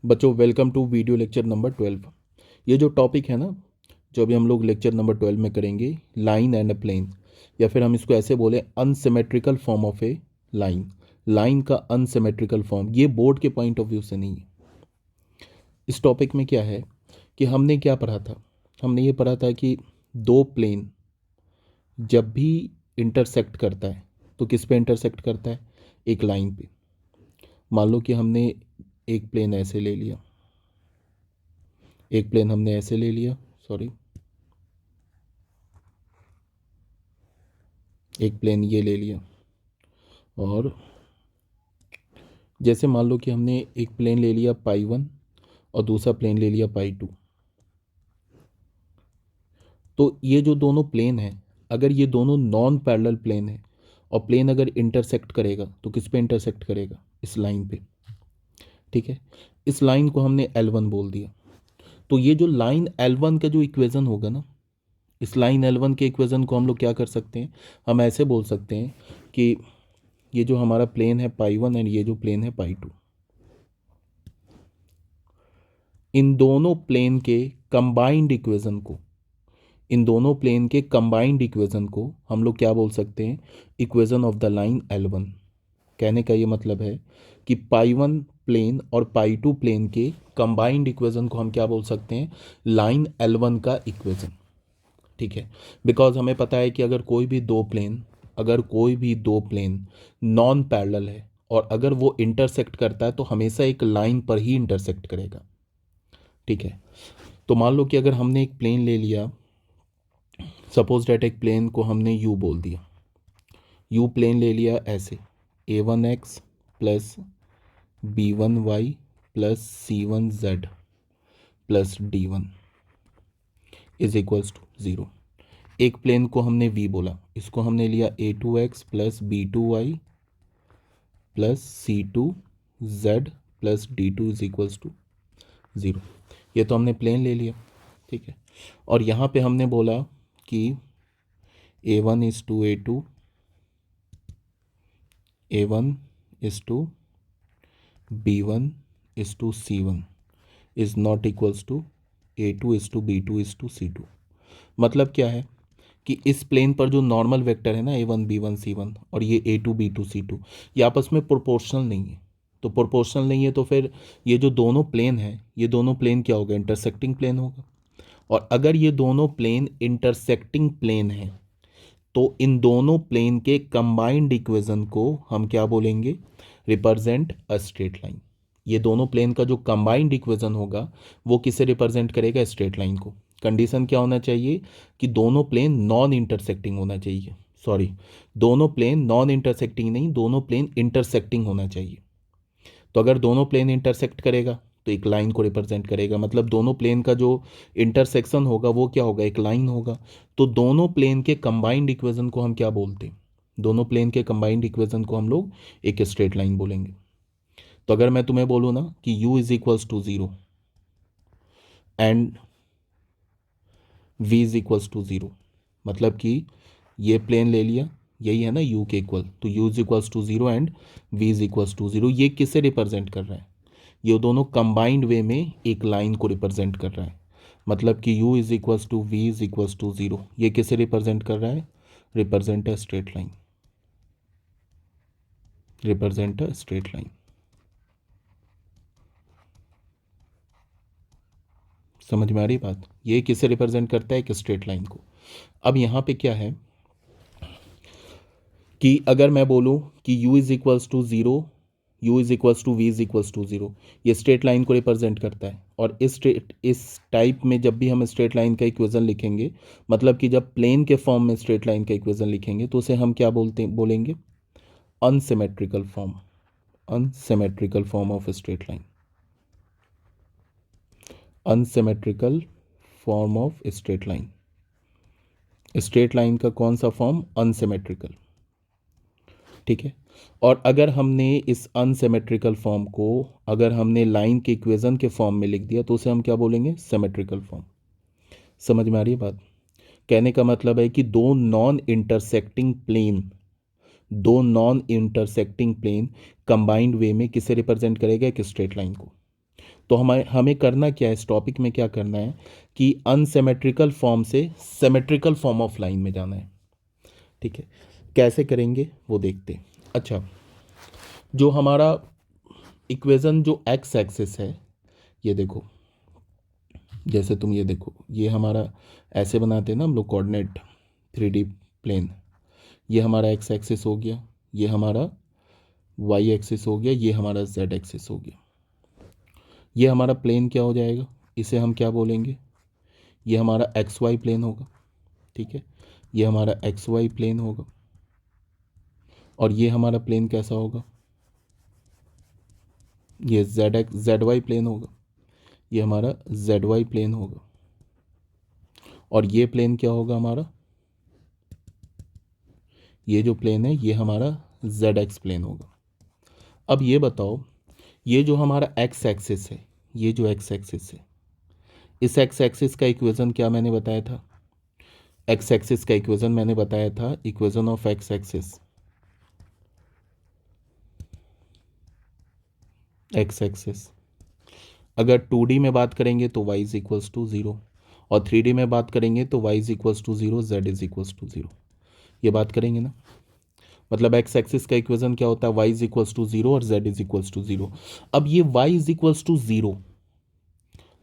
बच्चों welcome to video lecture number 12। ये जो टॉपिक है ना, जो अभी हम लोग लेक्चर नंबर 12 में करेंगे, लाइन एंड अ प्लेन, या फिर हम इसको ऐसे बोले unsymmetrical form of a line. Line का अनसिमेट्रिकल फॉर्म, ये बोर्ड के पॉइंट ऑफ व्यू से नहीं है। इस टॉपिक में क्या है कि हमने क्या पढ़ा था, हमने ये पढ़ा था कि दो प्लेन जब भी इंटरसेक्ट करता है तो किस पे इंटरसेक्ट करता है? एक लाइन पे। मान लो कि हमने एक प्लेन ऐसे ले लिया, एक प्लेन हमने ऐसे ले लिया, सॉरी, एक प्लेन ये ले लिया, और जैसे मान लो कि हमने एक प्लेन ले लिया पाई 1 और दूसरा प्लेन ले लिया पाई 2। तो ये जो दोनों प्लेन हैं, अगर ये दोनों नॉन पैरेलल प्लेन है और प्लेन अगर इंटरसेक्ट करेगा तो किस पे इंटरसेक्ट करेगा? इस लाइन पे। ठीक है, इस लाइन को हमने L1 बोल दिया। तो ये जो लाइन L1 का जो इक्वेशन होगा ना, इस लाइन L1 के इक्वेशन को हम लोग क्या कर सकते हैं? हम ऐसे बोल सकते हैं कि ये जो हमारा प्लेन है पाई 1 एंड ये जो प्लेन है पाई 2, इन दोनों प्लेन के कंबाइंड इक्वेशन को, इन दोनों प्लेन के कंबाइंड इक्वेशन को हम लोग क्या बोल सकते हैं? Equation of the line L1। कहने का ये मतलब है कि पाई 1 प्लेन और पाई 2 प्लेन के कंबाइंड इक्वेशन को हम क्या बोल सकते हैं? लाइन L1 का इक्वेशन। ठीक है, बिकॉज हमें पता है कि अगर कोई भी दो प्लेन, अगर कोई भी दो प्लेन नॉन पैरेलल है और अगर वो इंटरसेक्ट करता है तो हमेशा एक लाइन पर ही इंटरसेक्ट करेगा। ठीक है, तो मान लो कि अगर हमने एक प्लेन ले लिया, सपोज डेट एक प्लेन को हमने यू बोल दिया, यू प्लेन ले लिया ऐसे, a1x plus b1y plus c1z plus d1 is equals to 0। एक प्लेन को हमने v बोला, इसको हमने लिया a2x plus b2y plus c2z plus d2 is equals to 0। ये तो हमने प्लेन ले लिया। ठीक है, और यहाँ पे हमने बोला कि a1 is to a2, a1 is to b1 is to c1 is not equals to a2 is to b2 is to c2। मतलब क्या है कि इस प्लेन पर जो नॉर्मल वेक्टर है ना a1 b1 c1 और ये a2 b2 c2, ये आपस में प्रोपोर्शनल नहीं है। तो प्रोपोर्शनल नहीं है तो फिर ये जो दोनों प्लेन है, ये दोनों प्लेन क्या होगा? इंटरसेक्टिंग प्लेन होगा। और अगर ये दोनों प्लेन इंटरसेक्टिंग प्लेन है तो इन दोनों प्लेन के कंबाइंड इक्वेशन को हम क्या बोलेंगे? Represent a straight line. ये दोनों प्लेन का जो कंबाइंड इक्वेशन होगा वो किसे रिप्रेजेंट करेगा? स्ट्रेट लाइन को। कंडीशन क्या होना चाहिए? कि दोनों प्लेन नॉन इंटरसेक्टिंग होना चाहिए, सॉरी, दोनों प्लेन नॉन इंटरसेक्टिंग नहीं, दोनों प्लेन इंटरसेक्टिंग होना चाहिए। तो अगर दोनों प्लेन इंटरसेक्ट करेगा तो एक लाइन को रिप्रेजेंट करेगा, मतलब दोनों प्लेन का जो इंटरसेक्शन होगा वो क्या होगा? एक लाइन होगा। तो दोनों प्लेन के कंबाइंड इक्वेशन को हम क्या बोलते हैं? दोनों प्लेन के कंबाइंड इक्वेशन को हम लोग एक स्ट्रेट लाइन बोलेंगे। तो अगर मैं तुम्हें बोलूँ ना कि u is equals to 0 and v is equals to 0, मतलब कि ये प्लेन ले लिया, यही है ना u के इक्वल, तो u is equals to 0 and v is equals to 0, ये किसे रिप्रेजेंट कर रहा है? ये दोनों कंबाइंड वे में एक लाइन को रिप्रेजेंट कर रहा है। मतलब कि u is equals to v is equals to 0, ये किसे रिप्रेजेंट कर रहा है? Represent a straight line, represent a straight line. समझ में आ रही बात? ये किसे रिप्रेजेंट करता है? एक स्ट्रेट लाइन को। अब यहाँ पे क्या है कि अगर मैं बोलूँ कि u is equals to 0, u is equals to v is equals to 0, ये स्ट्रेट लाइन को रिप्रेजेंट करता है। और इस टाइप में जब भी हम स्ट्रेट लाइन का इक्वेशन लिखेंगे, मतलब कि जब प्लेन के फॉर्म में स्ट्रेट लाइन का इक्वेशन लिखेंगे तो उसे हम क्या बोलेंगे? Unsymmetrical form, unsymmetrical form of straight line, unsymmetrical form of straight line. Straight line का कौन सा फॉर्म? अनसिमेट्रिकल। ठीक है, और अगर हमने इस अनसिमेट्रिकल फॉर्म को, अगर हमने लाइन के इक्वेशन के फॉर्म में लिख दिया तो उसे हम क्या बोलेंगे? Symmetrical form. समझ में आ रही है बात? कहने का मतलब है कि दो नॉन इंटरसेक्टिंग प्लेन, दो नॉन इंटरसेक्टिंग प्लेन कंबाइंड वे में किसे रिप्रेजेंट करेगा? एक स्ट्रेट लाइन को। तो हमें हमें करना क्या है, इस टॉपिक में क्या करना है कि अनसिमेट्रिकल फॉर्म से सिमेट्रिकल फॉर्म ऑफ लाइन में जाना है। ठीक है, कैसे करेंगे वो देखते हैं। अच्छा, जो हमारा इक्वेशन जो एक्स एक्सिस है, ये देखो, जैसे तुम ये देखो, ये हमारा ऐसे बनाते हैं ना हम लोग कोऑर्डिनेट 3D प्लेन, ये हमारा एक्स एक्सिस हो गया, ये हमारा वाई एक्सिस हो गया, ये हमारा जेड एक्सिस हो गया। ये हमारा प्लेन क्या हो जाएगा, इसे हम क्या बोलेंगे, ये हमारा एक्स वाई प्लेन होगा। ठीक है, ये हमारा एक्स वाई प्लेन होगा, और ये हमारा प्लेन कैसा होगा, ये जेड वाई प्लेन होगा, ये हमारा जेड वाई प्लेन होगा, और ये प्लेन क्या होगा हमारा, ये जो प्लेन है ये हमारा जेड एक्स प्लेन होगा। अब ये बताओ, ये जो हमारा एक्स एक्सिस है, ये जो एक्स एक्सिस है, इस एक्स एक्सिस का इक्वेशन क्या मैंने बताया था, एक्स एक्सिस का इक्वेशन मैंने बताया था, equation of x axis, x axis अगर 2D में बात करेंगे तो y इज इक्वल्स टू 0, और 3D में बात करेंगे तो y is equals to 0, z is equals to 0। ये बात करेंगे ना, मतलब एक्स एक्सिस का इक्वेशन क्या होता है, y इज इक्वल्स टू 0 और z इज इक्वल्स टू 0। अब ये y इज इक्वल्स टू 0,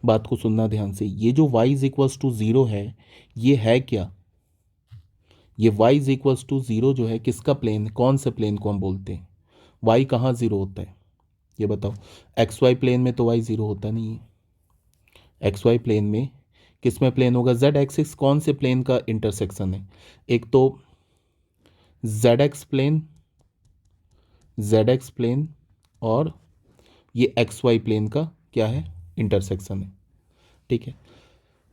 बात को सुनना ध्यान से, ये जो y इज इक्वल्स टू 0 है, ये है क्या, ये y इज इक्वल्स टू 0 जो है किसका प्लेन, कौन से प्लेन को हम बोलते हैं, y कहाँ 0 होता है, ये बताओ। एक्स वाई प्लेन में तो y 0 होता नहीं है, एक्स वाई प्लेन में किस में प्लेन होगा, जेड एक्सिस कौन से प्लेन का इंटरसेक्शन है, एक तो Z X plane, Z X plane, और ये एक्स वाई प्लेन का क्या है, इंटरसेक्शन है। ठीक है,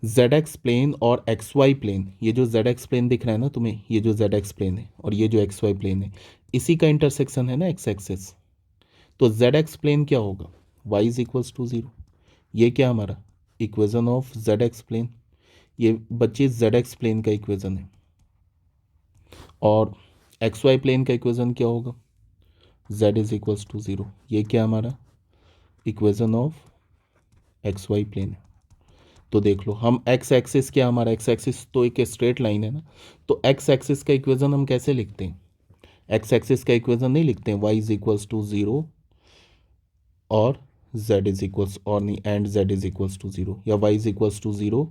जेड एक्स प्लेन और एक्स वाई प्लेन, ये जो जेड एक्स प्लेन दिख रहा है ना तुम्हें, ये जो जेड एक्स प्लेन है और ये जो एक्स वाई प्लेन है, इसी का इंटरसेक्शन है ना एक्स एक्सिस। तो जेड एक्स प्लेन क्या होगा, वाई इज इक्वल्स टू 0। ये क्या हमारा equation of Z X plane, ये बच्चे जेड एक्स प्लेन का इक्वेशन है। और एक्स वाई प्लेन का इक्वेशन क्या होगा, जेड इज इक्वल्स टू 0। ये क्या हमारा equation of X Y plane है। तो देख लो, हम एक्स एक्सिस, क्या हमारा एक्स एक्सिस तो एक स्ट्रेट लाइन है ना, तो एक्स एक्सिस का इक्वेशन हम कैसे लिखते हैं, एक्स एक्सिस का इक्वेशन नहीं लिखते हैं वाई इज इक्वल्स टू 0 और z इज इक्वल्स, और नहीं, and z is equals to 0, या y इज इक्वल्स टू 0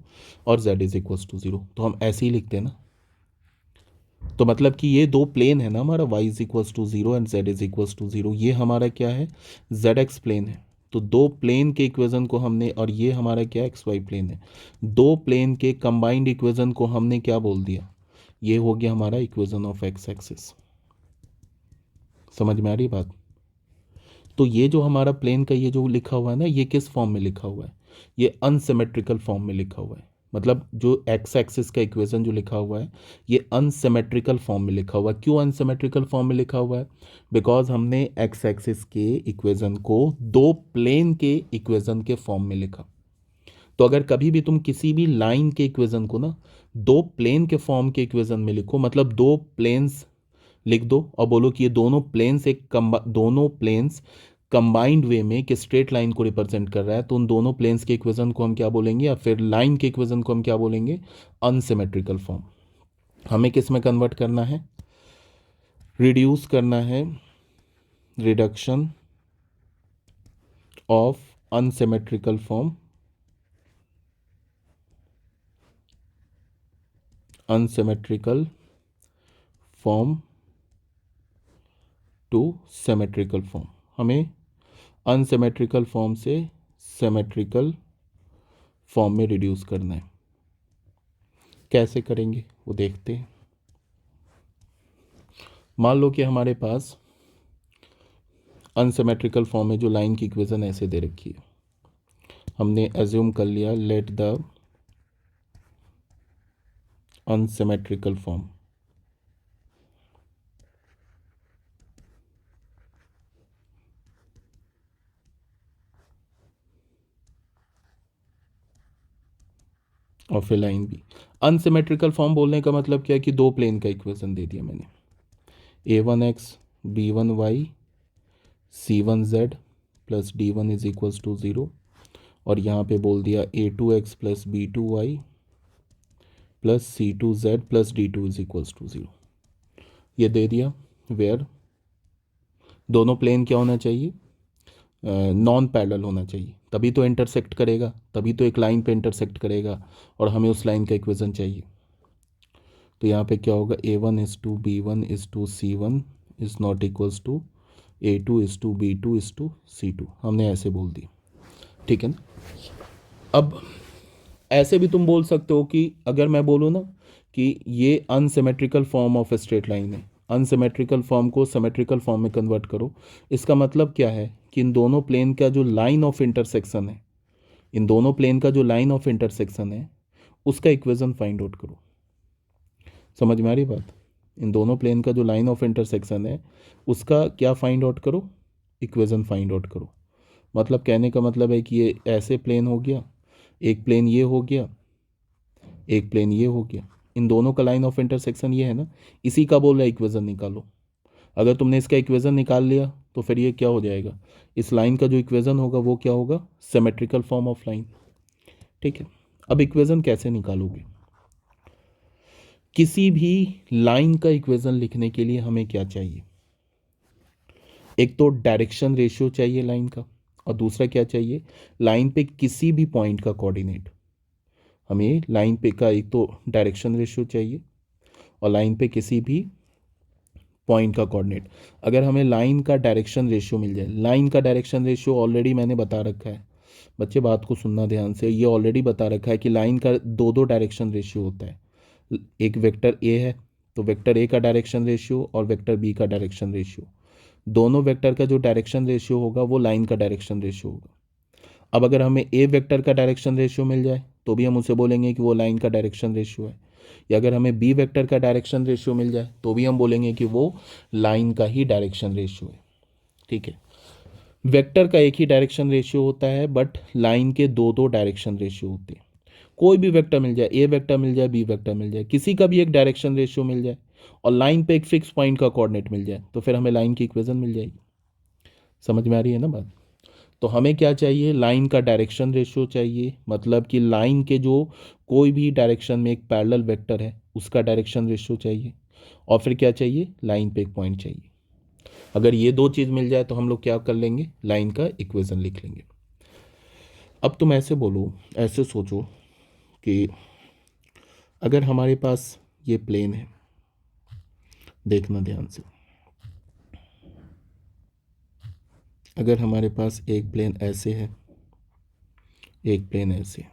और z इज इक्वल्स टू 0, तो हम ऐसे ही लिखते हैं ना। तो मतलब कि ये दो प्लेन है ना हमारा, y is equals to 0 and z is equals to 0, ये हमारा क्या है, जेड एक्स प्लेन है। तो दो प्लेन के इक्वेशन को हमने, और ये हमारा क्या एक्स वाई प्लेन है, दो प्लेन के कंबाइंड इक्वेशन को हमने क्या बोल दिया, ये हो गया हमारा इक्वेशन ऑफ एक्स एक्सिस। समझ में आ रही बात। तो ये जो हमारा प्लेन का ये जो लिखा हुआ है ना, ये किस फॉर्म में लिखा हुआ है, ये अनसिमेट्रिकल फॉर्म में लिखा हुआ है। मतलब जो एक्स एक्सिस का इक्वेशन जो लिखा हुआ है, ये अनसिमेट्रिकल फॉर्म में लिखा हुआ है। क्यों अनसिमेट्रिकल फॉर्म में लिखा हुआ है, बिकॉज हमने एक्स एक्सिस के इक्वेशन को दो प्लेन के इक्वेशन के फॉर्म में लिखा। तो अगर कभी भी तुम किसी भी लाइन के इक्वेशन को ना दो प्लेन के फॉर्म के इक्वेशन में लिखो, मतलब दो प्लेन्स लिख दो और बोलो कि ये दोनों प्लेन्स कंबाइंड वे में एक स्ट्रेट लाइन को रिप्रेजेंट कर रहा है, तो उन दोनों प्लेन्स के इक्वेशन को हम क्या बोलेंगे, या फिर लाइन के इक्वेशन को हम क्या बोलेंगे, अनसिमेट्रिकल फॉर्म। हमें किस में कन्वर्ट करना है, रिड्यूस करना है, reduction of unsymmetrical form, unsymmetrical form two symmetrical form. हमें अनसिमेट्रिकल फॉर्म से सिमेट्रिकल फॉर्म में रिड्यूस करना है। कैसे करेंगे वो देखते हैं। मान लो कि हमारे पास अनसिमेट्रिकल फॉर्म में जो लाइन की इक्वेशन ऐसे दे रखी है, हमने एज्यूम कर लिया, let the unsymmetrical form of a line B. Unsymmetrical form बोलने का मतलब क्या है कि दो प्लेन का इक्वेशन दे दिया मैंने, a1x b1y c1z plus d1 is equals to 0, और यहाँ पे बोल दिया a2x plus b2y plus c2z plus d2 is equals to 0। ये दे दिया वेयर दोनों प्लेन क्या होना चाहिए, नॉन पैरेलल होना चाहिए, तभी तो इंटरसेक्ट करेगा, तभी तो एक लाइन पे इंटरसेक्ट करेगा, और हमें उस लाइन का इक्वेशन चाहिए। तो यहाँ पे क्या होगा, a1 is to b1 is to c1 is not equals to a2 is to b2 is to c2, हमने ऐसे बोल दिया, ठीक है ना। अब ऐसे भी तुम बोल सकते हो कि अगर मैं बोलूँ ना कि ये unsymmetrical form of straight line है, अनसिमेट्रिकल फॉर्म को सिमेट्रिकल फॉर्म में कन्वर्ट करो, इसका मतलब क्या है कि इन दोनों प्लेन का जो लाइन ऑफ इंटरसेक्शन है, इन दोनों प्लेन का जो लाइन ऑफ इंटरसेक्शन है उसका इक्वेशन फाइंड आउट करो। समझ में आ रही बात, इन दोनों प्लेन का जो लाइन ऑफ इंटरसेक्शन है उसका क्या फाइंड आउट करो, इक्वेशन फाइंड आउट करो। मतलब कहने का मतलब है कि ये ऐसे प्लेन हो गया, एक प्लेन ये हो गया, एक प्लेन ये हो गया, इन दोनों का लाइन ऑफ इंटरसेक्शन ये है ना, इसी का बोल रहा है इक्वेशन निकालो। अगर तुमने इसका इक्वेशन निकाल लिया तो फिर ये क्या हो जाएगा, इस लाइन का जो इक्वेशन होगा वो क्या होगा, सिमेट्रिकल फॉर्म ऑफ लाइन, ठीक है। अब इक्वेशन कैसे निकालोगे, किसी भी लाइन का इक्वेशन लिखने के लिए हमें क्या चाहिए, एक तो डायरेक्शन रेशियो चाहिए लाइन का, और दूसरा क्या चाहिए, लाइन पे किसी भी पॉइंट का कोऑर्डिनेट। हमें लाइन पे का एक तो डायरेक्शन रेशियो चाहिए और लाइन पे किसी भी पॉइंट का कोऑर्डिनेट। अगर हमें लाइन का डायरेक्शन रेशियो मिल जाए, लाइन का डायरेक्शन रेशियो ऑलरेडी मैंने बता रखा है, बच्चे बात को सुनना ध्यान से, ये ऑलरेडी बता रखा है कि लाइन का दो दो डायरेक्शन रेशियो होता है। एक वेक्टर ए है तो वेक्टर ए का डायरेक्शन रेशियो और वेक्टर बी का डायरेक्शन रेशियो, दोनों वेक्टर का जो डायरेक्शन रेशियो होगा वो लाइन का डायरेक्शन रेशियो होगा। अब अगर हमें ए वेक्टर का डायरेक्शन रेशियो मिल जाए तो भी हम उसे बोलेंगे कि वो लाइन का डायरेक्शन रेशियो है, या अगर हमें बी वेक्टर का डायरेक्शन रेशियो मिल जाए तो भी हम बोलेंगे कि वो लाइन का ही डायरेक्शन रेशियो है, ठीक है। वेक्टर का एक ही डायरेक्शन रेशियो होता है बट लाइन के दो दो डायरेक्शन रेशियो होते हैं। कोई भी वेक्टर मिल जाए, ए वेक्टर मिल जाए, बी वेक्टर मिल जाए, किसी का भी एक डायरेक्शन रेशियो मिल जाए और लाइन पे एक फिक्स पॉइंट का कोऑर्डिनेट मिल जाए तो फिर हमें लाइन की इक्वेशन मिल जाएगी। समझ में आ रही है ना बात। तो हमें क्या चाहिए, लाइन का डायरेक्शन रेशियो चाहिए, मतलब कि लाइन के जो कोई भी डायरेक्शन में एक पैरेलल वेक्टर है उसका डायरेक्शन रेशियो चाहिए, और फिर क्या चाहिए, लाइन पे एक पॉइंट चाहिए। अगर ये दो चीज़ मिल जाए तो हम लोग क्या कर लेंगे, लाइन का इक्वेशन लिख लेंगे। अब तुम ऐसे बोलो, ऐसे सोचो कि अगर हमारे पास ये प्लेन है, देखना ध्यान से, अगर हमारे पास एक प्लेन ऐसे है, एक प्लेन ऐसे,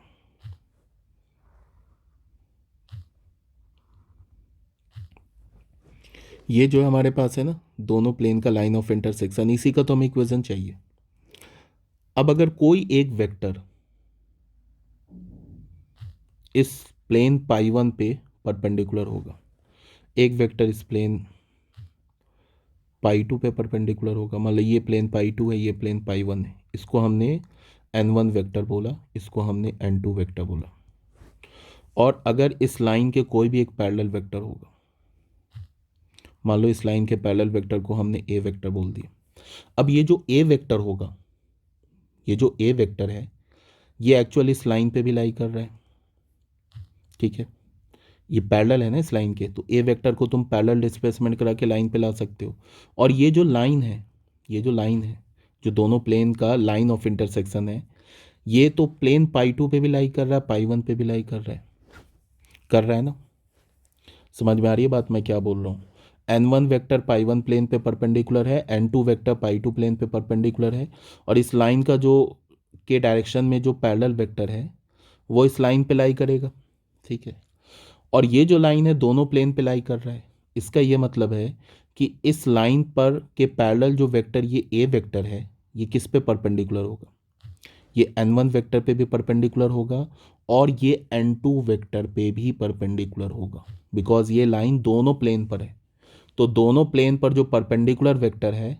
ये जो हमारे पास है ना, दोनों प्लेन का लाइन ऑफ इंटरसेक्शन, इसी का तो हमें इक्वेशन चाहिए। अब अगर कोई एक वेक्टर इस प्लेन पाई वन पे परपेंडिकुलर होगा, एक वेक्टर इस प्लेन पाई टू पे परपेंडिकुलर होगा, मतलब ये प्लेन पाई टू है, ये प्लेन पाई वन है, इसको हमने n1 वेक्टर बोला, इसको हमने n2 वेक्टर बोला। और अगर इस लाइन के कोई भी एक पैरेलल वेक्टर होगा, मान लो इस लाइन के पैरेलल वेक्टर को हमने ए वेक्टर बोल दिया। अब ये जो ए वेक्टर होगा, ये जो ए वेक्टर है ये एक्चुअली इस लाइन पे भी लाई कर रहा है, ठीक है, ये पैरेलल है ना इस लाइन के, तो ए वेक्टर को तुम पैरेलल डिस्प्लेसमेंट करा के लाइन पे ला सकते हो। और ये जो लाइन है, ये जो लाइन है, जो दोनों प्लेन का लाइन ऑफ इंटरसेक्शन है, ये तो प्लेन पाई टू पे भी लाई कर रहा है, पाई वन पे भी लाई कर रहा है ना। समझ में आ रही है बात मैं क्या बोल रहा हूँ। n1 vector pi one plane पे परपेंडिकुलर है, n2 vector pi two plane पे परपेंडिकुलर है, और इस लाइन का जो के डायरेक्शन में जो पैरेलल वेक्टर है वो इस लाइन पे लाई करेगा, ठीक है। और ये जो लाइन है दोनों प्लेन पे लाई कर रहा है, इसका ये मतलब है कि इस लाइन पर के पैरेलल जो वेक्टर ये ए वेक्टर है ये किस पे परपेंडिकुलर होगा, ये n1 वेक्टर पे भी परपेंडिकुलर होगा और ये n2 वेक्टर पे भी परपेंडिकुलर होगा, बिकॉज ये लाइन दोनों प्लेन पर है। तो दोनों प्लेन पर जो परपेंडिकुलर वेक्टर है,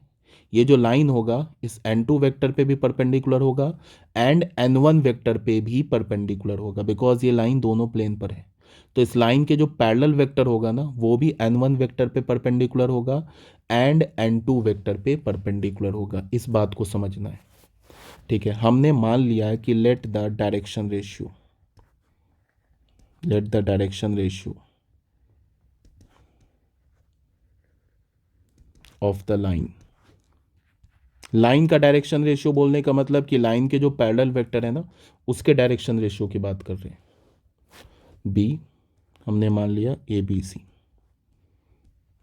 ये जो लाइन होगा इस n2 वेक्टर पे भी परपेंडिकुलर होगा एंड n1 वेक्टर पे भी परपेंडिकुलर होगा, बिकॉज ये लाइन दोनों प्लेन पर है। तो इस लाइन के जो पैरेलल वेक्टर होगा ना वो भी n1 वेक्टर पे परपेंडिकुलर होगा एंड n2 वेक्टर पे परपेंडिकुलर होगा। इस बात को समझना है, ठीक है, हमने मान लिया है कि let the direction ratio of the line का डायरेक्शन रेशियो बोलने का मतलब कि लाइन के जो पैरेलल वेक्टर है ना उसके डायरेक्शन रेशियो की बात कर रहे हैं। बी हमने मान लिया ए बी सी,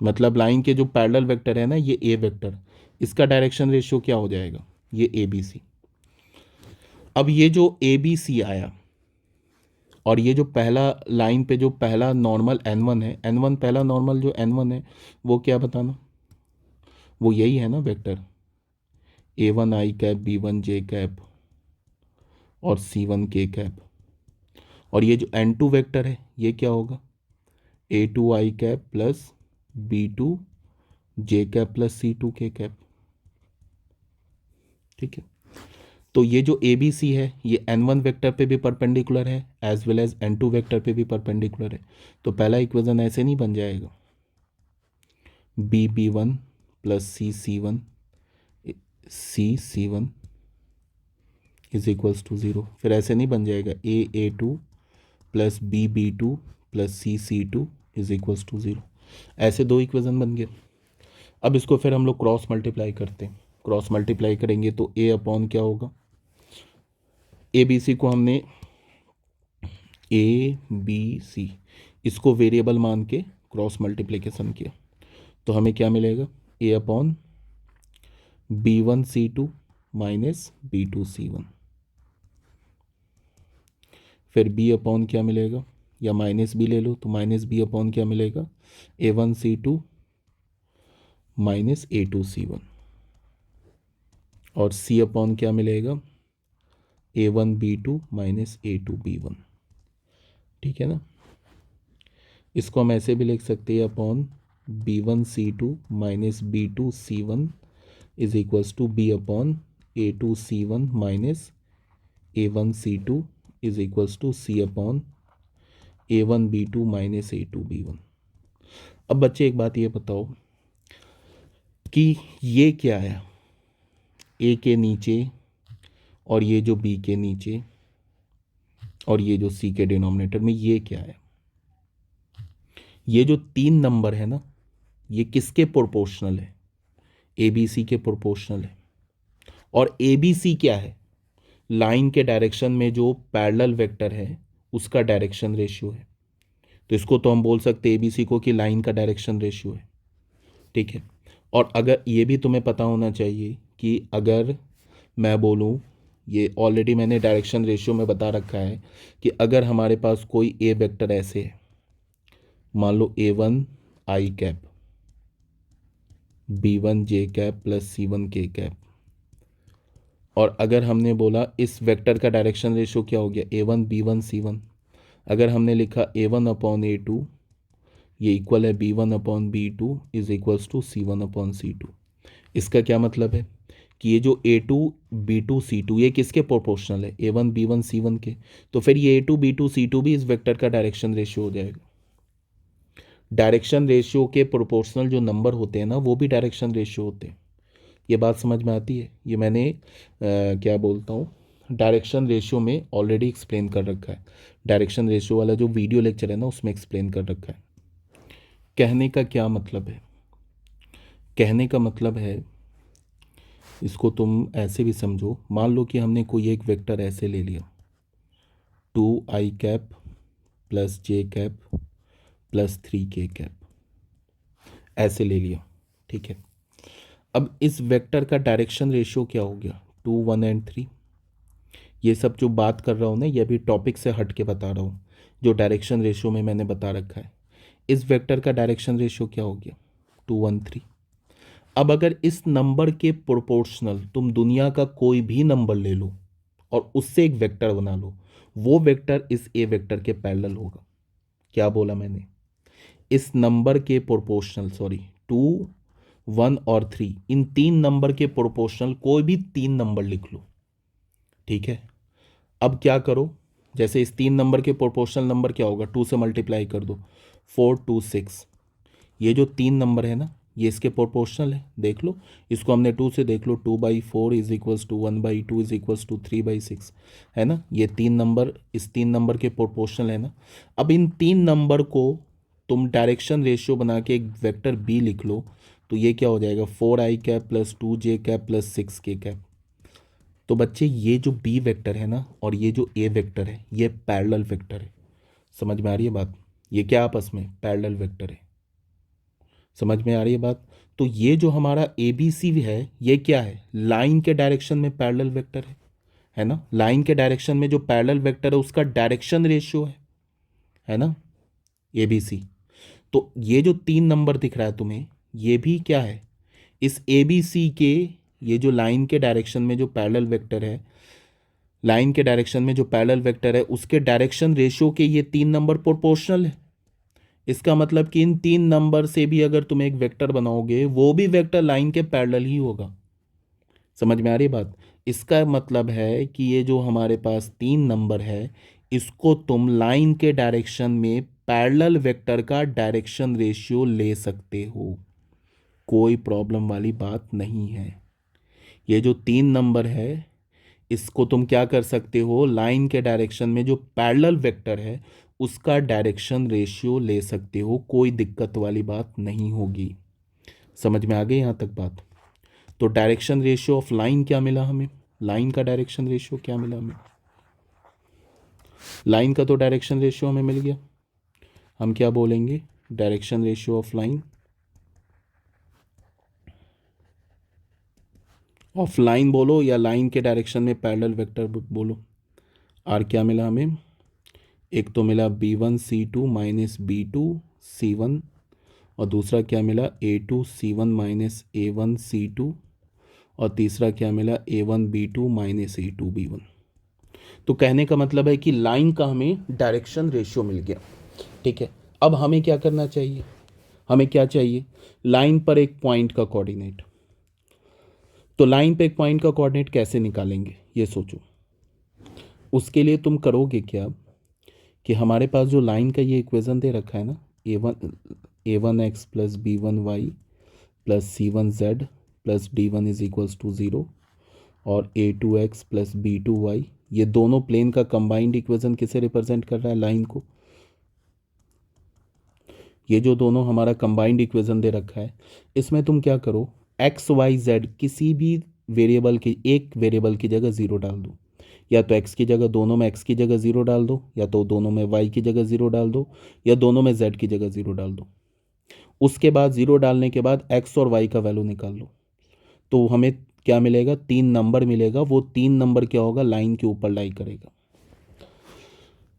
मतलब लाइन के जो पैरेलल वेक्टर है ना ये ए वेक्टर, इसका डायरेक्शन रेशियो क्या हो जाएगा, ये ए बी सी। अब ये जो ए बी सी आया और ये जो पहला लाइन पे जो पहला नॉर्मल n1 है, n1 पहला नॉर्मल जो n1 है वो क्या बताना, वो यही है ना vector a1 i cap b1 j cap और c1 k कैप। और ये जो n2 वेक्टर है ये क्या होगा, a2 i cap plus b2 j cap plus c2 k cap. ठीक है, तो ये जो ए बी सी है ये n1 वेक्टर पे भी परपेंडिकुलर है as well as n2 vector पे भी परपेंडिकुलर है। तो पहला इक्वेशन ऐसे नहीं बन जाएगा, B B one plus C one is equals to zero. फिर ऐसे नहीं बन जाएगा A two plus B two plus C two is equals to zero. ऐसे दो इक्वेशन बन गए। अब इसको फिर हम लोग क्रॉस मल्टीप्लाई करते हैं, क्रॉस मल्टीप्लाई करेंगे तो ए अपॉन क्या होगा, ए बी सी को हमने ए बी सी इसको वेरिएबल मान के क्रॉस मल्टीप्लिकेशन किया तो हमें क्या मिलेगा, A upon B one C two minus B two C one. फिर बी अपॉन क्या मिलेगा, या माइनस बी ले लो तो माइनस बी अपॉन क्या मिलेगा, A one C two minus A two C one. और सी अपॉन क्या मिलेगा, A one B two minus A two B one. ठीक है ना, इसको हम ऐसे भी लिख सकते हैं upon B one C two minus B two C one is equals to B upon A two C one minus A one C two is equals to C upon A one B two minus A two B one. अब बच्चे एक बात ये बताओ कि ये क्या है, ए के नीचे और ये जो बी के नीचे और ये जो सी के डिनोमिनेटर में ये क्या है, ये जो तीन नंबर है ना ये किसके प्रोपोर्शनल है, ए बी सी के प्रोपोर्शनल है। और ए बी सी क्या है, लाइन के डायरेक्शन में जो पैरेलल वेक्टर है उसका डायरेक्शन रेशियो है। तो इसको तो हम बोल सकते हैं ए बी सी को कि लाइन का डायरेक्शन रेशियो है। ठीक है, और अगर ये भी तुम्हें पता होना चाहिए कि अगर मैं बोलूँ, ये ऑलरेडी मैंने डायरेक्शन रेशियो में बता रखा है कि अगर हमारे पास कोई ए वेक्टर ऐसे है, मान लो ए वन आई कैप बी वन जे कैप प्लस सी वन के कैप, और अगर हमने बोला इस वेक्टर का डायरेक्शन रेशियो क्या हो गया, A one B one C one, अगर हमने लिखा A one upon A two ये इक्वल है B one upon B two is equals to C one upon C two. इसका क्या मतलब है कि ये जो A two B two C two ये किसके प्रोपोर्शनल है, A one B one C one के। तो फिर ये A two B two C two भी इस वेक्टर का डायरेक्शन रेशियो हो जाएगा। डायरेक्शन रेशियो के प्रोपोर्शनल जो नंबर होते हैं ना वो भी डायरेक्शन रेशियो होते हैं। ये बात समझ में आती है, ये मैंने क्या बोलता हूँ डायरेक्शन रेशियो में ऑलरेडी एक्सप्लेन कर रखा है। डायरेक्शन रेशियो वाला जो वीडियो लेक्चर है ना उसमें एक्सप्लेन कर रखा है। कहने का क्या मतलब है, कहने का मतलब है इसको तुम ऐसे भी समझो, मान लो कि हमने कोई एक वेक्टर ऐसे ले लिया 2i कैप प्लस जे कैप प्लस 3k कैप ऐसे ले लिया। ठीक है, अब इस वेक्टर का डायरेक्शन रेशियो क्या हो गया 2 1 एंड 3। ये सब जो बात कर रहा हूँ ना ये अभी टॉपिक से हट के बता रहा हूँ, जो डायरेक्शन रेशियो में मैंने बता रखा है। इस वेक्टर का डायरेक्शन रेशियो क्या हो गया 2 1 3। अब अगर इस नंबर के प्रोपोर्शनल तुम दुनिया का कोई भी नंबर ले लो और उससे एक वेक्टर बना लो, वो वेक्टर इस ए वेक्टर के पैरेलल होगा। क्या बोला मैंने, इस नंबर के प्रोपोर्शनल, सॉरी 2 1 और 3, इन तीन नंबर के प्रोपोर्शनल कोई भी तीन नंबर लिख लो। ठीक है, अब क्या करो, जैसे इस तीन नंबर के प्रोपोर्शनल नंबर क्या होगा, 2 से मल्टीप्लाई कर दो 4 2 6। ये जो तीन नंबर है ना ये इसके प्रोपोर्शनल है, देख लो इसको, हमने 2 से देख लो, 2/4 is equals to 1/2 is equals to 3/6, है ना। ये 3 नंबर इस 3 नंबर के प्रोपोर्शनल है ना। अब इन 3 नंबर को तुम डायरेक्शन रेशियो बना के एक वेक्टर बी लिख लो, तो ये क्या हो जाएगा, 4i cap plus 2j cap plus 6k cap. तो बच्चे ये जो बी वेक्टर है ना और ये जो ए वेक्टर है ये पैरेलल वेक्टर है। समझ में आ रही है बात, ये क्या आपस में पैरेलल वेक्टर है, समझ में आ रही है बात। तो ये जो हमारा ए बी सी है ये क्या है, लाइन के डायरेक्शन में पैरेलल वेक्टर है ना। लाइन के डायरेक्शन में जो पैरेलल वेक्टर है उसका डायरेक्शन रेशियो है ना, ए बी सी। तो ये जो 3 नंबर दिख रहा है तुम्हें, ये भी क्या है, इस ए बी सी के, ये जो लाइन के डायरेक्शन में जो पैरेलल वेक्टर है, लाइन के डायरेक्शन में जो पैरेलल वेक्टर है उसके डायरेक्शन रेशियो के ये 3 नंबर प्रोपोर्शनल है। इसका मतलब कि इन 3 नंबर से भी अगर तुम एक वेक्टर बनाओगे वो भी वेक्टर लाइन के पैरेलल ही होगा। समझ में आ रही बात। इसका मतलब है कि ये जो हमारे पास 3 नंबर है इसको तुम लाइन के डायरेक्शन में पैरेलल वेक्टर का डायरेक्शन रेशियो ले सकते हो, कोई प्रॉब्लम वाली बात नहीं है। ये जो 3 नंबर है इसको तुम क्या कर सकते हो, लाइन के डायरेक्शन में जो पैरेलल वेक्टर है उसका डायरेक्शन रेशियो ले सकते हो, कोई दिक्कत वाली बात नहीं होगी। समझ में आ गई यहाँ तक बात। तो डायरेक्शन रेशियो ऑफ लाइन क्या मिला हमें, लाइन का डायरेक्शन रेशियो क्या मिला हमें, लाइन का तो डायरेक्शन रेशियो हमें मिल गया। हम क्या बोलेंगे, direction ratio of line, of line बोलो या लाइन के डायरेक्शन में पैरेलल वेक्टर बोलो। आर क्या मिला हमें, एक तो मिला B1C2 - B2C1, और दूसरा क्या मिला A2C1 - A1C2, और तीसरा क्या मिला A1B2 - A2B1। तो कहने का मतलब है कि लाइन का हमें डायरेक्शन रेशियो मिल गया, ठीक है। अब हमें क्या करना चाहिए, हमें क्या चाहिए, लाइन पर एक पॉइंट का कोऑर्डिनेट। तो लाइन पे एक पॉइंट का कोऑर्डिनेट कैसे निकालेंगे ये सोचो। उसके लिए तुम करोगे क्या कि हमारे पास जो लाइन का ये इक्वेशन दे रखा है ना, a1x plus b1y plus c1z plus d1 is equals to 0, और a2x प्लस b2y, ये दोनों प्लेन का कंबाइंड इक्वेशन किसे रिप्रेजेंट कर रहा है, लाइन को। ये जो दोनों हमारा कंबाइंड इक्वेशन दे रखा है इसमें तुम क्या करो, एक्स वाई जेड किसी भी वेरिएबल की, एक वेरिएबल की जगह 0 डाल दो, या तो एक्स की जगह, दोनों में एक्स की जगह 0 डाल दो, या तो दोनों में वाई की जगह 0 डाल दो, या दोनों में जेड की जगह 0 डाल दो। उसके बाद 0 डालने के बाद एक्स और वाई का वैल्यू निकाल लो, तो हमें क्या मिलेगा, 3 नंबर मिलेगा। वो 3 नंबर क्या होगा, लाइन के ऊपर लाई करेगा।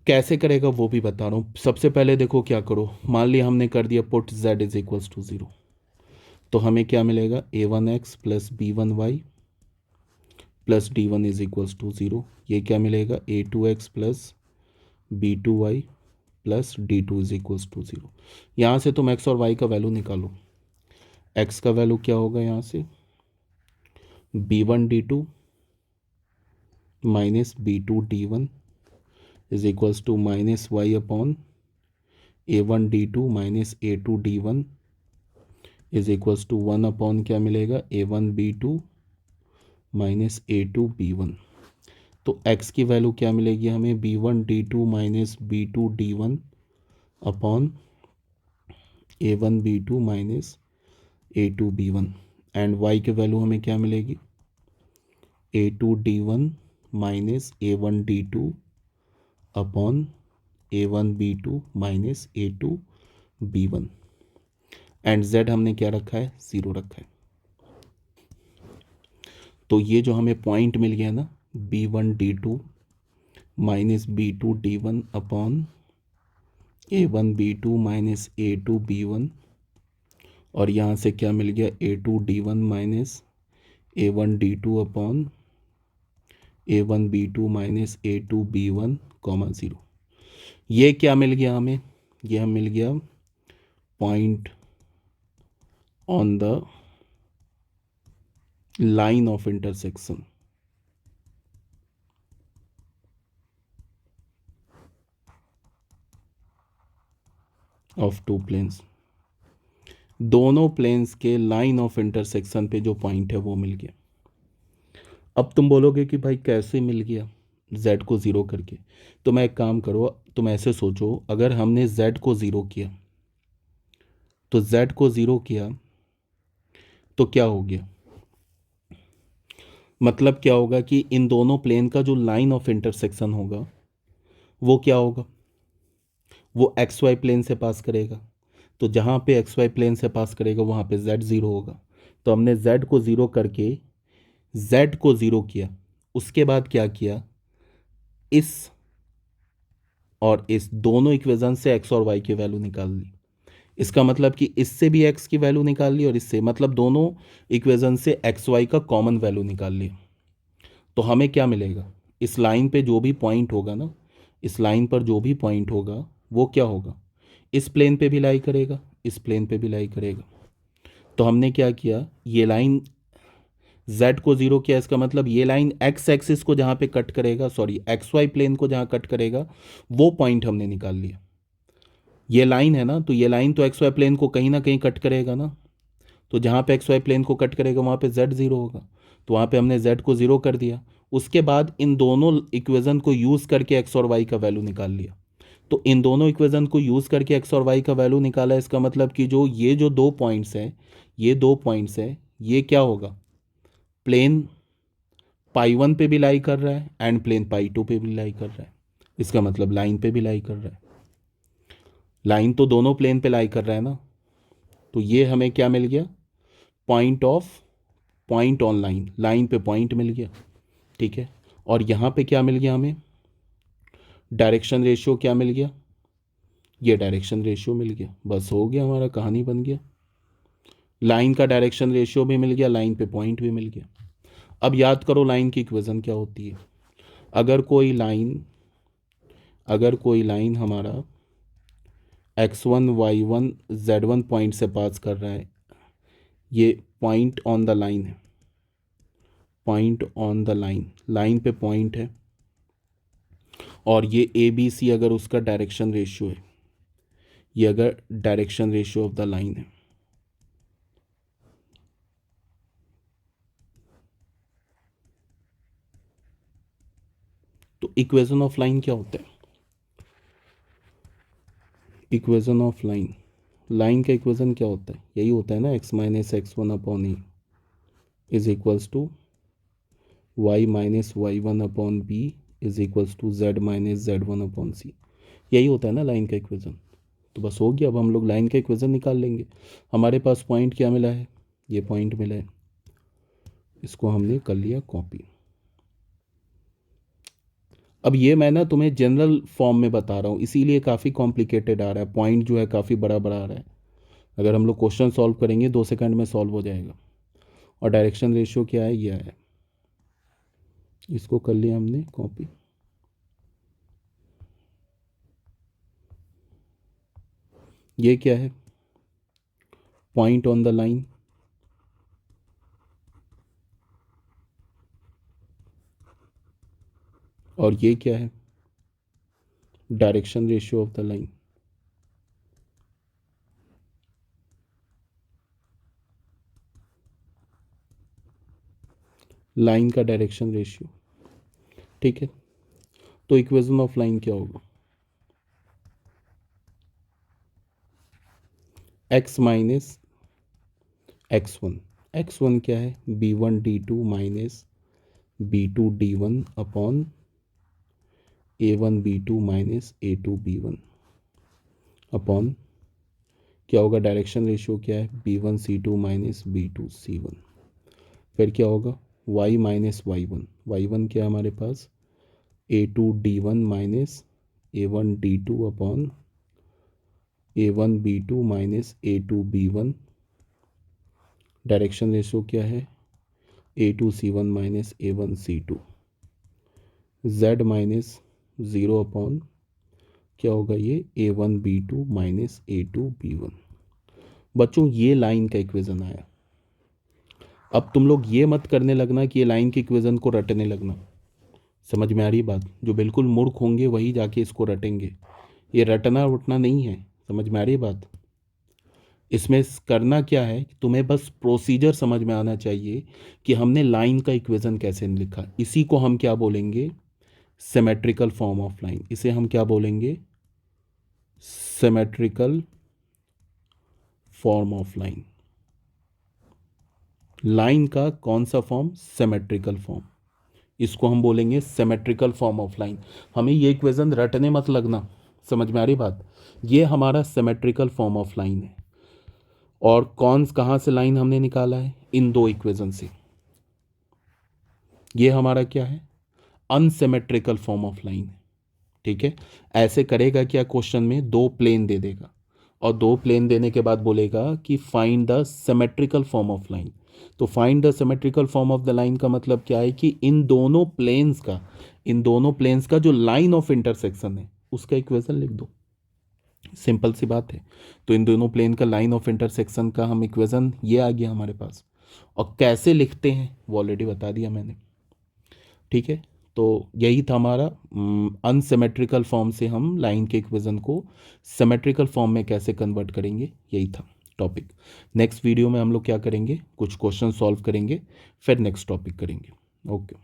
कैसे करेगा वो भी बता रहा हूँ। सबसे पहले देखो क्या करो, मान लिया हमने कर दिया put z is equals to 0, तो हमें क्या मिलेगा, a1x plus b1y plus d1 is equals to 0। ये क्या मिलेगा, a2x plus b2y plus d2 is equals to 0। यहाँ से तुम x और y का वैल्यू निकालो। x का वैल्यू क्या होगा यहाँ से, b1 d2 minus b2 d1 is equals to minus y upon a1 d2 minus a2 d1 is equals to 1 upon क्या मिलेगा, a1 b2 minus a2 b1। तो x की वैल्यू क्या मिलेगी हमें, b1 d2 minus b2 d1 upon a1 b2 minus a2 b1, and y की value हमें क्या मिलेगी, a2 d1 minus a1 d2 upon a1 b2 minus a2 b1, and z हमने क्या रखा है, 0 रखा है। तो ये जो हमें पॉइंट मिल गया ना, b1 d2 minus b2 d1 upon a1 b2 minus a2 b1, और यहाँ से क्या मिल गया, a2 d1 minus a1 d2 upon a1 b2 minus a2 b1 comma 0। ये क्या मिल गया हमें, ये हम मिल गया point on the line of intersection of two planes. दोनों प्लेन्स के लाइन ऑफ इंटरसेक्शन पे जो पॉइंट है वो मिल गया। अब तुम बोलोगे कि भाई कैसे मिल गया z को ज़ीरो करके। तो मैं एक काम करो, तुम ऐसे सोचो, अगर हमने z को ज़ीरो किया तो z को ज़ीरो किया तो क्या हो गया, मतलब क्या होगा कि इन दोनों प्लेन का जो लाइन ऑफ इंटरसेक्शन होगा वो क्या होगा, वो एक्स वाई प्लेन से पास करेगा। तो जहाँ पे एक्स वाई प्लेन से पास करेगा वहाँ पे z ज़ीरो होगा। तो हमने z को ज़ीरो करके z को ज़ीरो किया, उसके बाद क्या किया, इस और इस दोनों इक्वेशन से x और y की वैल्यू निकाल ली। इसका मतलब कि इससे भी x की वैल्यू निकाल ली और इससे, मतलब दोनों इक्वेशन से एक्स वाई का कॉमन वैल्यू निकाल लिया। तो हमें क्या मिलेगा, इस लाइन पे जो भी पॉइंट होगा ना, इस लाइन पर जो भी पॉइंट होगा वो क्या होगा, इस प्लेन पे भी लाई करेगा, इस प्लेन पे भी लाई करेगा। तो हमने क्या किया, ये लाइन z को ज़ीरो किया, इसका मतलब ये लाइन x एक्सिस को जहाँ पे कट करेगा, सॉरी एक्स वाई प्लेन को जहाँ कट करेगा वो पॉइंट हमने निकाल लिया। ये लाइन है ना, तो ये लाइन तो एक्स वाई प्लेन को कहीं ना कहीं कट करेगा ना, तो जहाँ पे एक्स वाई प्लेन को कट करेगा वहाँ पे z ज़ीरो होगा। तो वहाँ पे हमने z को ज़ीरो कर दिया। उसके बाद इन दोनों इक्वेशन को यूज़ करके एक्स और वाई का वैल्यू निकाल लिया। तो इन दोनों इक्वेशन को यूज़ करके एक्स और वाई का वैल्यू निकाला, इसका मतलब कि जो ये जो दो पॉइंट्स हैं, ये दो पॉइंट्स हैं, ये क्या होगा, प्लेन पाई वन पे भी लाई कर रहा है एंड प्लेन पाई टू पे भी लाई कर रहा है। इसका मतलब लाइन पे भी लाई कर रहा है, लाइन तो दोनों प्लेन पे लाई कर रहा है ना। तो ये हमें क्या मिल गया, point of, point on line, line पे पॉइंट मिल गया, ठीक है। और यहाँ पे क्या मिल गया हमें, डायरेक्शन रेशियो क्या मिल गया, ये डायरेक्शन रेशियो मिल गया। बस हो गया, हमारा कहानी बन गया। लाइन का डायरेक्शन रेशियो भी मिल गया, लाइन पे पॉइंट भी मिल गया। अब याद करो लाइन की इक्वेशन क्या होती है। अगर कोई लाइन, अगर कोई लाइन हमारा x1 y1 z1 पॉइंट से पास कर रहा है, ये पॉइंट ऑन द लाइन है, point on the line, line पे पॉइंट है, और ये ए बी सी अगर उसका डायरेक्शन रेशियो है, ये अगर direction ratio of the line है, तो इक्वेशन ऑफ लाइन क्या होता है, इक्वेशन ऑफ लाइन, लाइन का इक्वेशन क्या होता है, यही होता है ना, x minus x one upon A is equals to y minus y one upon B is equals to z minus z one upon C. यही होता है ना लाइन का इक्वेशन। तो बस हो गया, अब हम लोग लाइन का इक्वेशन निकाल लेंगे। हमारे पास पॉइंट क्या मिला है, ये पॉइंट मिला है, इसको हमने कर लिया कॉपी। अब ये मैं ना तुम्हें जनरल फॉर्म में बता रहा हूँ, इसीलिए काफ़ी कॉम्प्लिकेटेड आ रहा है, पॉइंट जो है काफ़ी बड़ा बड़ा आ रहा है। अगर हम लोग क्वेश्चन सॉल्व करेंगे 2 सेकंड में सॉल्व हो जाएगा। और डायरेक्शन रेशियो क्या है, ये है, इसको कर लिया हमने कॉपी। ये क्या है, पॉइंट ऑन द लाइन, और ये क्या है, direction ratio of the line. Line का डायरेक्शन रेशियो, ठीक है। तो इक्वेशन ऑफ लाइन क्या होगा, x माइनस x1, x1 क्या है, b1 d2 minus b2 d1 upon a1 b2 minus a2 b1 upon क्या होगा, डायरेक्शन रेशियो क्या है, b1 c2 minus b2 c1। फिर क्या होगा, y माइनस y1, y1 क्या है हमारे पास, a2 d1 minus a1 d2 upon a1 b2 minus a2 b1। Direction ratio क्या है, a2 c1 minus a1 c2। z minus zero upon क्या होगा, ये a1 b2 minus a2 b1। बच्चों ये लाइन का इक्वेशन आया। अब तुम लोग ये मत करने लगना कि ये लाइन के इक्वेशन को रटने लगना। समझ में आ रही बात, जो बिल्कुल मूर्ख होंगे वही जाके इसको रटेंगे, ये रटना उठना नहीं है। समझ में आ रही बात, इसमें करना क्या है, तुम्हें बस प्रोसीजर समझ में आना चाहिए कि हमने लाइन का इक्वेशन कैसे लिखा। इसी को हम क्या बोलेंगे, सिमेट्रिकल फॉर्म ऑफ लाइन। इसे हम क्या बोलेंगे, symmetrical form of line. Line का कौन सा फॉर्म, सिमेट्रिकल फॉर्म, इसको हम बोलेंगे सिमेट्रिकल फॉर्म ऑफ लाइन। हमें ये इक्वेशन रटने मत लगना, समझ में आ रही बात। ये हमारा सिमेट्रिकल फॉर्म ऑफ लाइन है। और कौन कहाँ से लाइन हमने निकाला है, इन दो इक्वेशन से। ये हमारा क्या है, अनसिमेट्रिकल फॉर्म ऑफ लाइन है। ठीक है, ऐसे करेगा क्या, क्वेश्चन में दो प्लेन दे देगा और दो प्लेन देने के बाद बोलेगा कि find the symmetrical form of line. तो find the symmetrical form of the line का मतलब क्या है कि इन दोनों प्लेन्स का जो लाइन ऑफ इंटरसेक्शन है उसका इक्वेशन लिख दो। सिंपल सी बात है। तो इन दोनों प्लेन का लाइन ऑफ इंटरसेक्शन का हम इक्वेशन, ये आ गया हमारे पास। और कैसे लिखते हैं वो ऑलरेडी बता दिया मैंने। ठीक है, तो यही था हमारा अनसिमेट्रिकल फॉर्म से हम लाइन के इक्वेशन को सिमेट्रिकल फॉर्म में कैसे कन्वर्ट करेंगे, यही था टॉपिक। नेक्स्ट वीडियो में हम लोग क्या करेंगे, कुछ क्वेश्चन सॉल्व करेंगे, फिर नेक्स्ट टॉपिक करेंगे। ओके।